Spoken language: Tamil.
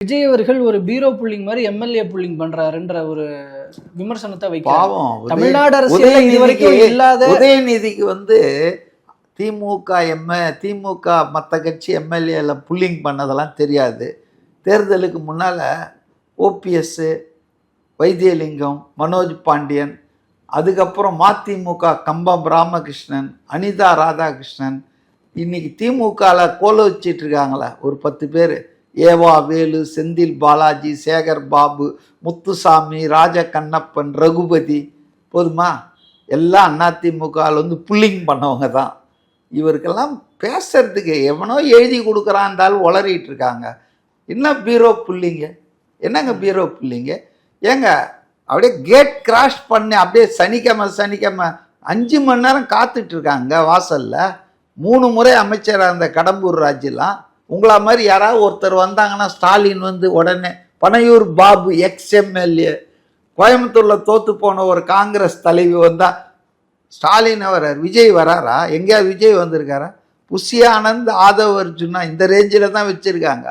விஜய் அவர்கள் ஒரு பீரோ புல்லிங் மாதிரி எம்எல்ஏ புல்லிங் பண்றாருன்ற ஒரு விமர்சனத்தை வைக்கிறாங்க. தமிழ்நாடு அரசியல் இதுவரைக்கும் இல்லாத உதயநிதிக்கு திமுக மற்ற கட்சி எம்எல்ஏல புல்லிங் பண்ணதெல்லாம் தெரியாது. தேர்தலுக்கு முன்னால் ஓபிஎஸ், வைத்தியலிங்கம், மனோஜ் பாண்டியன், அதுக்கப்புறம் மதிமுக கம்பம் ராமகிருஷ்ணன், அனிதா ராதாகிருஷ்ணன், இன்னைக்கு திமுகவில் கோல வச்சிட்டு இருக்காங்களே ஒரு 10 பேர், ஏவா வேலு, செந்தில் பாலாஜி, சேகர் பாபு, முத்துசாமி, ராஜ கண்ணப்பன், ரகுபதி, போதுமா? எல்லாம் அதிமுகவில் புல்லிங் பண்ணவங்க தான். இவருக்கெல்லாம் பேசுறதுக்கு எவனோ எழுதி கொடுக்குறான்டாலும் உளறிட்டு இருக்காங்க. என்ன பீரோ புல்லிங்க? என்னங்க பீரோ புல்லிங்க? ஏங்க அப்படியே கேட் கிராஷ் பண்ணி அப்படியே சனிக்கிழமை 5 மணி நேரம் காத்துட்டு இருக்காங்க வாசல்ல. 3 முறை அமைச்சராக இருந்த கடம்பூர் ராஜெல்லாம் உங்களா மாதிரி யாராவது ஒருத்தர் வந்தாங்கன்னா ஸ்டாலின் உடனே பனையூர் பாபு எக்ஸ்எம்எல்ஏ, கோயம்புத்தூரில் தோற்று போன ஒரு காங்கிரஸ் தலைவி வந்தால் ஸ்டாலின் வர்றார், விஜய் வராரா? எங்கேயா விஜய் வந்திருக்காரா? புஷி ஆனந்த், ஆதவ் அர்ஜுனா இந்த ரேஞ்சில் தான் வச்சுருக்காங்க.